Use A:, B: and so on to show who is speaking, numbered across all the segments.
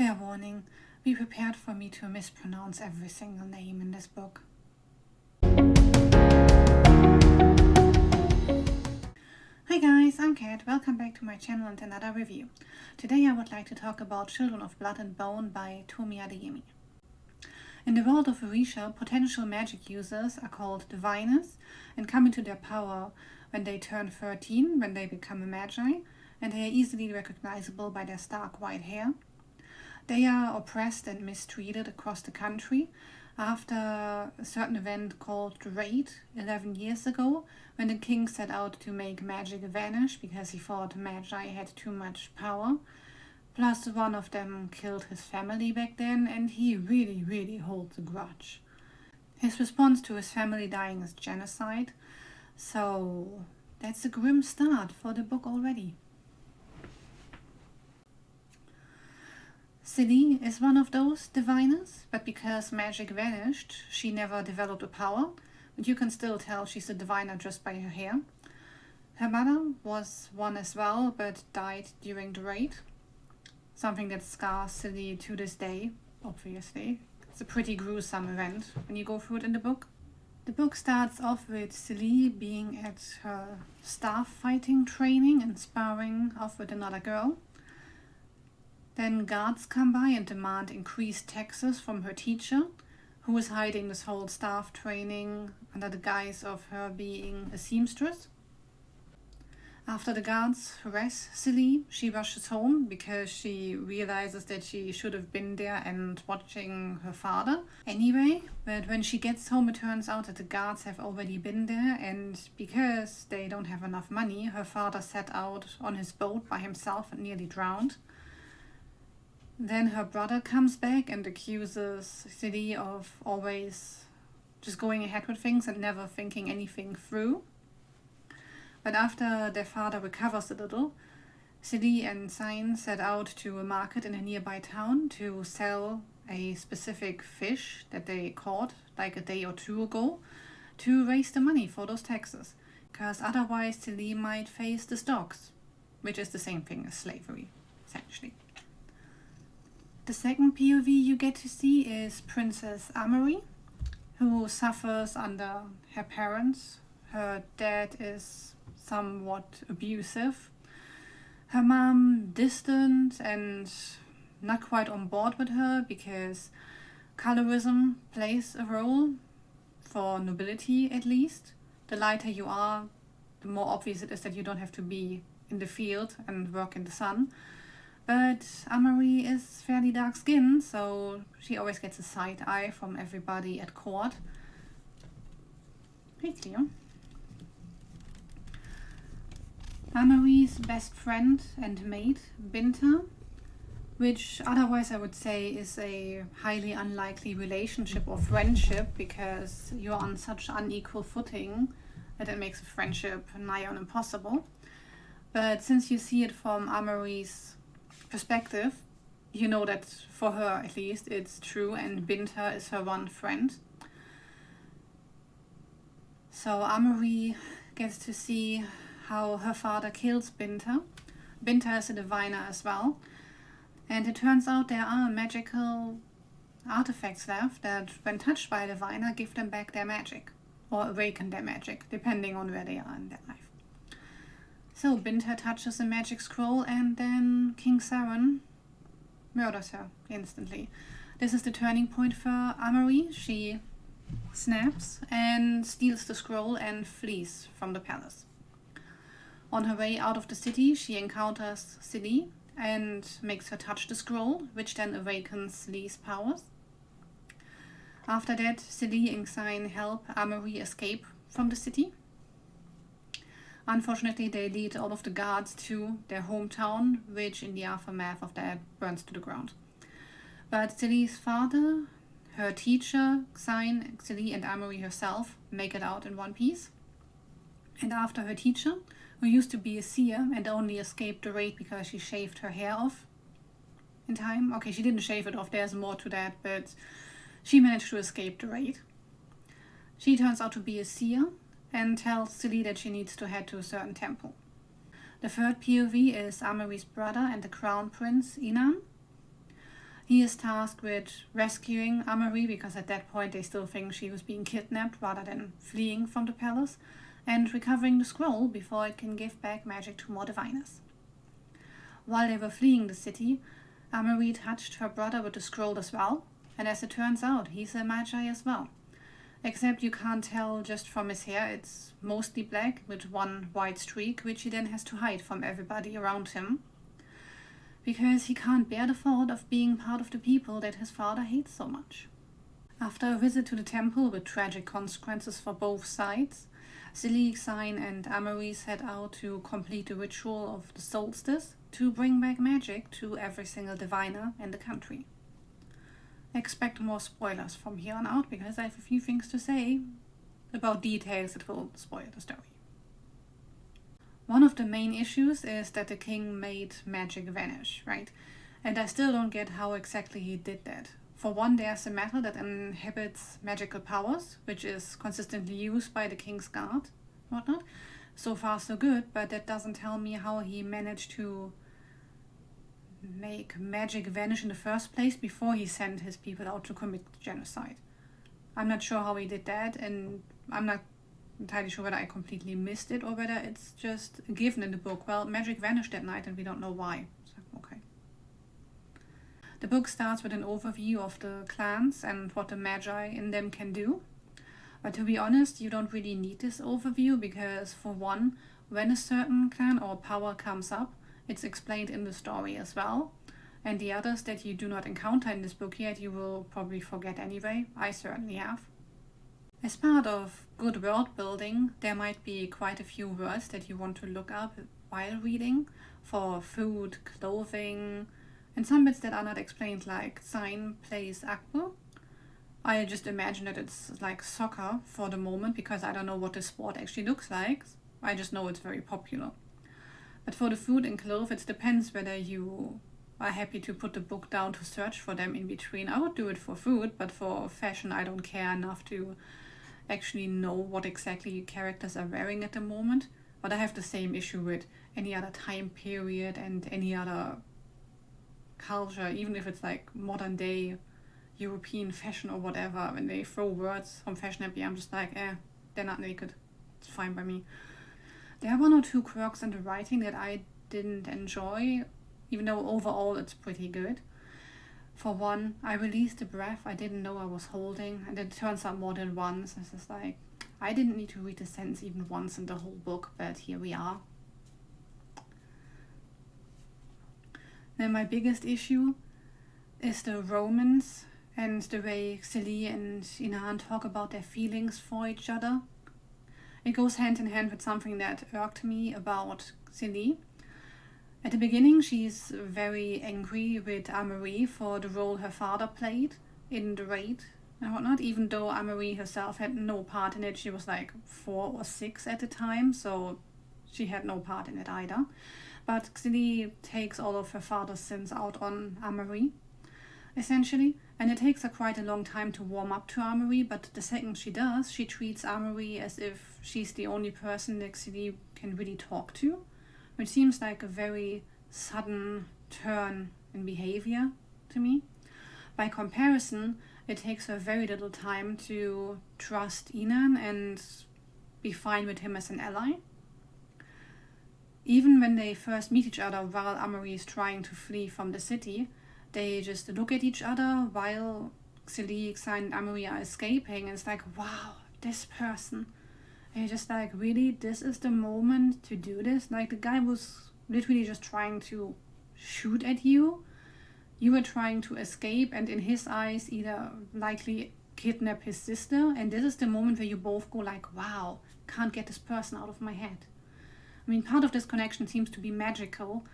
A: Fair warning, be prepared for me to mispronounce every single name in this book. Hi guys, I'm Kat, welcome back to my channel and another review. Today I would like to talk about Children of Blood and Bone by Tomi Adeyemi. In the world of Orisha, potential magic users are called diviners and come into their power when they turn 13, when they become a magi, and they are easily recognizable by their stark white hair. They are oppressed and mistreated across the country after a certain event called the Raid 11 years ago, when the king set out to make magic vanish because he thought magi had too much power. Plus one of them killed his family back then, and he really holds a grudge. His response to his family dying is genocide, so that's a grim start for the book already. Silly is one of those diviners, but because magic vanished, she never developed a power, but you can still tell she's a diviner just by her hair. Her mother was one as well, but died during the raid, something that scars Silly to this day, obviously. It's a pretty gruesome event when you go through it in the book. The book starts off with Silly being at her staff fighting training and sparring off with another girl. Then guards come by and demand increased taxes from her teacher, who is hiding this whole staff training under the guise of her being a seamstress. After the guards harass Silly, she rushes home because she realizes that she should have been there and watching her father anyway. But when she gets home, it turns out that the guards have already been there, and because they don't have enough money, her father set out on his boat by himself and nearly drowned. Then her brother comes back and accuses Silly of always just going ahead with things and never thinking anything through. But after their father recovers a little, Silly and Sign set out to a market in a nearby town to sell a specific fish that they caught like a day or two ago to raise the money for those taxes, because otherwise Silly might face the stocks, which is the same thing as slavery, essentially. The second POV you get to see is Princess Amory, who suffers under her parents. Her dad is somewhat abusive. Her mom distant and not quite on board with her because colorism plays a role, for nobility at least. The lighter you are, the more obvious it is that you don't have to be in the field and work in the sun. But Amory is fairly dark skinned, so she always gets a side eye from everybody at court. Hey Cleo. Amory's best friend and mate, Binta, which otherwise I would say is a highly unlikely relationship or friendship because you're on such unequal footing that it makes a friendship nigh on impossible. But since you see it from Amory's perspective, you know that for her at least it's true, and Binta is her one friend. So Amory gets to see how her father kills Binta. Binta is a diviner as well, and it turns out there are magical artifacts left that, when touched by a diviner, give them back their magic or awaken their magic, depending on where they are in their life. So Binta touches a magic scroll and then King Saren murders her instantly. This is the turning point for Amory. She snaps and steals the scroll and flees from the palace. On her way out of the city, she encounters Silly and makes her touch the scroll, which then awakens Silly's powers. After that, Silly and Sign help Amory escape from the city. Unfortunately, they lead all of the guards to their hometown, which in the aftermath of that burns to the ground. But Silly's father, her teacher, Sign, Silly and Amory herself make it out in one piece. And after her teacher, who used to be a seer and only escaped the raid because she shaved her hair off in time. Okay, she didn't shave it off, there's more to that, but she managed to escape the raid. She turns out to be a seer and tells Silly that she needs to head to a certain temple. The third POV is Amory's brother and the crown prince, Inan. He is tasked with rescuing Amory, because at that point they still think she was being kidnapped rather than fleeing from the palace, and recovering the scroll before it can give back magic to more diviners. While they were fleeing the city, Amory touched her brother with the scroll as well, and as it turns out, he's a magi as well. Except you can't tell just from his hair, it's mostly black with one white streak, which he then has to hide from everybody around him, because he can't bear the thought of being part of the people that his father hates so much. After a visit to the temple with tragic consequences for both sides, Silixine and Amory set out to complete the ritual of the solstice to bring back magic to every single diviner in the country. Expect more spoilers from here on out, because I have a few things to say about details that will spoil the story. One of the main issues is that the king made magic vanish, right? And I still don't get how exactly he did that. For one, there's a metal that inhibits magical powers, which is consistently used by the king's guard, whatnot. So far so good, but that doesn't tell me how he managed to make magic vanish in the first place before he sent his people out to commit genocide. I'm not sure how he did that, and I'm not entirely sure whether I completely missed it or whether it's just given in the book. Well, magic vanished that night and we don't know why. So, okay. The book starts with an overview of the clans and what the magi in them can do. But to be honest, you don't really need this overview, because for one, when a certain clan or power comes up, it's explained in the story as well. And the others that you do not encounter in this book yet, you will probably forget anyway. I certainly have. As part of good world building, there might be quite a few words that you want to look up while reading, for food, clothing, and some bits that are not explained, like sign, place, akbu. I just imagine that it's like soccer for the moment, because I don't know what the sport actually looks like. I just know it's very popular. But for the food and clothes, it depends whether you are happy to put the book down to search for them in between. I would do it for food, but for fashion I don't care enough to actually know what exactly characters are wearing at the moment. But I have the same issue with any other time period and any other culture, even if it's like modern day European fashion or whatever. When they throw words from fashion at me, I'm just like, they're not naked. It's fine by me. There are one or two quirks in the writing that I didn't enjoy, even though overall it's pretty good. For one, I released a breath I didn't know I was holding, and it turns out more than once. It's just like, I didn't need to read the sentence even once in the whole book, but here we are. Then my biggest issue is the romance and the way Celie and Inan talk about their feelings for each other. It goes hand in hand with something that irked me about Celie. At the beginning, she's very angry with Amory for the role her father played in the raid and whatnot, even though Amory herself had no part in it. She was like 4 or 6 at the time, so she had no part in it either. But Celie takes all of her father's sins out on Amory, essentially, and it takes her quite a long time to warm up to Amory, but the second she does, she treats Amory as if she's the only person that Celie can really talk to, which seems like a very sudden turn in behavior to me. By comparison, it takes her very little time to trust Inan and be fine with him as an ally. Even when they first meet each other while Amory is trying to flee from the city, they just look at each other while Celie and Amory are escaping, and it's like, wow, this person. And you're just like, really, this is the moment to do this? Like, the guy was literally just trying to shoot at you. You were trying to escape, and in his eyes, either likely kidnap his sister, and this is the moment where you both go like, wow, can't get this person out of my head. I mean, part of this connection seems to be magical,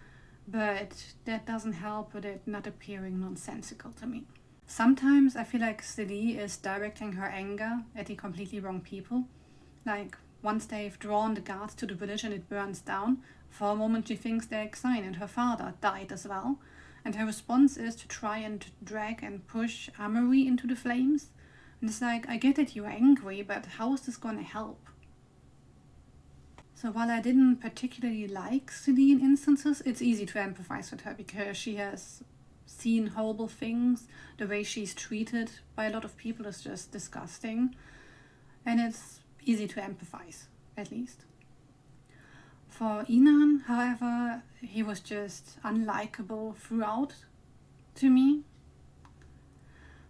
A: but that doesn't help with it not appearing nonsensical to me. Sometimes I feel like Celie is directing her anger at the completely wrong people. Like, once they've drawn the guards to the village and it burns down, for a moment she thinks that Xine and her father died as well, and her response is to try and drag and push Amory into the flames. And it's like, I get that you're angry, but how is this gonna help? So while I didn't particularly like Celie in instances, it's easy to empathize with her because she has seen horrible things. The way she's treated by a lot of people is just disgusting. And it's easy to empathize, at least. For Inan, however, he was just unlikable throughout to me.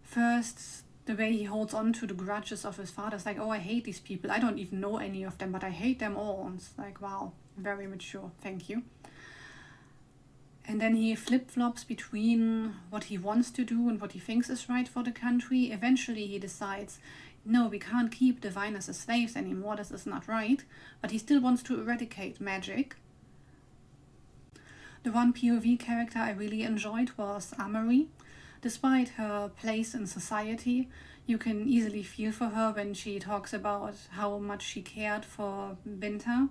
A: First, the way he holds on to the grudges of his father is like, oh, I hate these people. I don't even know any of them, but I hate them all. And it's like, wow, very mature, thank you. And then he flip-flops between what he wants to do and what he thinks is right for the country. Eventually he decides, no, we can't keep diviners as slaves anymore, this is not right. But he still wants to eradicate magic. The one POV character I really enjoyed was Amory. Despite her place in society, you can easily feel for her when she talks about how much she cared for Binta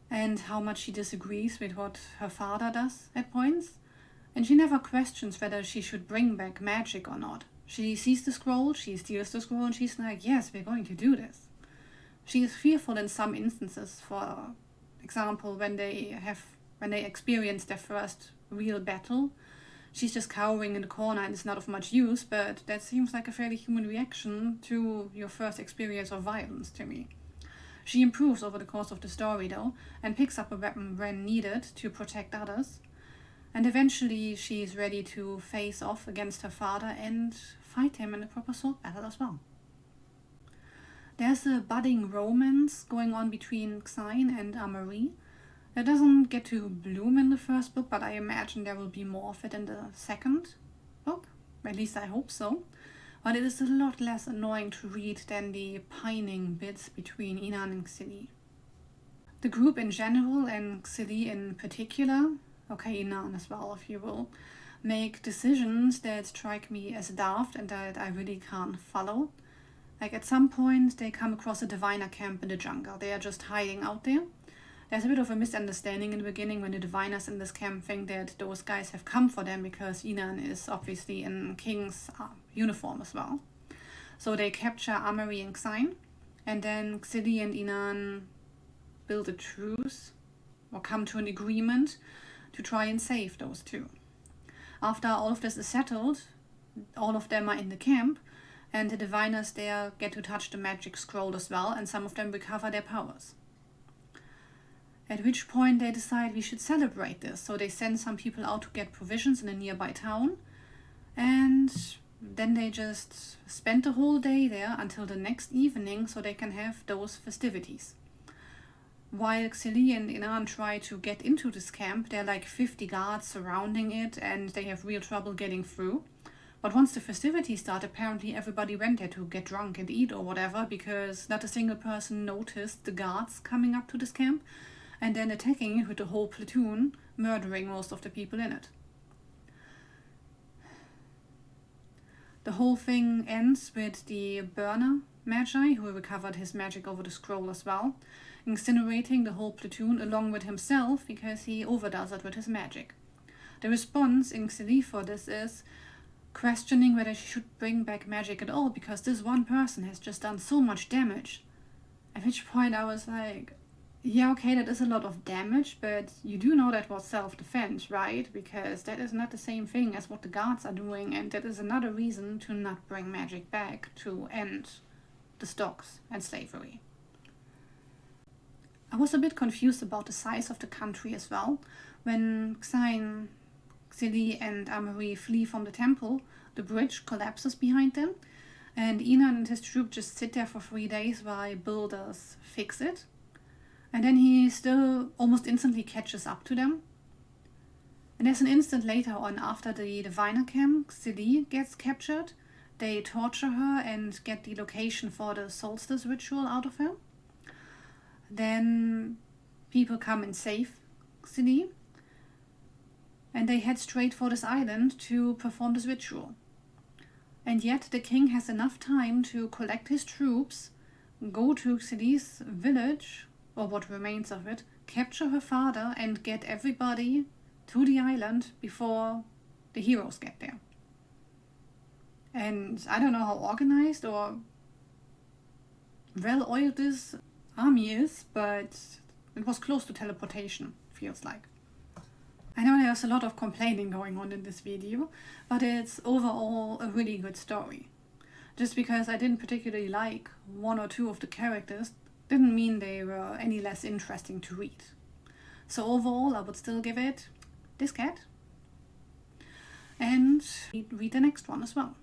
A: and how much she disagrees with what her father does at points. And she never questions whether she should bring back magic or not. She sees the scroll, she steals the scroll, and she's like, yes, we're going to do this. She is fearful in some instances, for example, when they experience their first real battle. She's just cowering in the corner and is not of much use, but that seems like a fairly human reaction to your first experience of violence to me. She improves over the course of the story though, and picks up a weapon when needed to protect others. And eventually she's ready to face off against her father and fight him in a proper sword battle as well. There's a budding romance going on between Xine and Amory. It doesn't get to bloom in the first book, but I imagine there will be more of it in the second book. At least I hope so. But it is a lot less annoying to read than the pining bits between Inan and Xili. The group in general, and Xili in particular, okay, Inan as well if you will, make decisions that strike me as daft and that I really can't follow. Like at some point they come across a diviner camp in the jungle. They are just hiding out there. There's a bit of a misunderstanding in the beginning when the diviners in this camp think that those guys have come for them because Inan is obviously in king's uniform as well. So they capture Amory and Xine, and then Xili and Inan build a truce or come to an agreement to try and save those two. After all of this is settled, all of them are in the camp, and the diviners there get to touch the magic scroll as well, and some of them recover their powers. At which point they decide we should celebrate this. So they send some people out to get provisions in a nearby town. And then they just spend the whole day there until the next evening so they can have those festivities. While Xili and Inan try to get into this camp, there are like 50 guards surrounding it and they have real trouble getting through. But once the festivities start, apparently everybody went there to get drunk and eat or whatever, because not a single person noticed the guards coming up to this camp and then attacking it with the whole platoon, murdering most of the people in it. The whole thing ends with the burner magi, who recovered his magic over the scroll as well, incinerating the whole platoon along with himself because he overdoes it with his magic. The response in Xili for this is questioning whether she should bring back magic at all because this one person has just done so much damage. At which point I was like, yeah, okay, that is a lot of damage, but you do know that was self-defense, right? Because that is not the same thing as what the guards are doing, and that is another reason to not bring magic back to end the stocks and slavery. I was a bit confused about the size of the country as well. When Xine, Xili and Amory flee from the temple, the bridge collapses behind them, and Inan and his troop just sit there for 3 days while builders fix it. And then he still almost instantly catches up to them. And there's an instant later on, after the diviner camp, Xili gets captured. They torture her and get the location for the solstice ritual out of her. Then people come and save Xili. And they head straight for this island to perform this ritual. And yet the king has enough time to collect his troops, go to Xili's village, or what remains of it, capture her father and get everybody to the island before the heroes get there. And I don't know how organized or well-oiled this army is, but it was close to teleportation, feels like. I know there's a lot of complaining going on in this video, but it's overall a really good story. Just because I didn't particularly like one or two of the characters didn't mean they were any less interesting to read. So overall, I would still give it this cat and read the next one as well.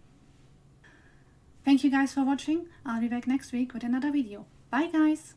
A: Thank you guys for watching. I'll be back next week with another video. Bye guys!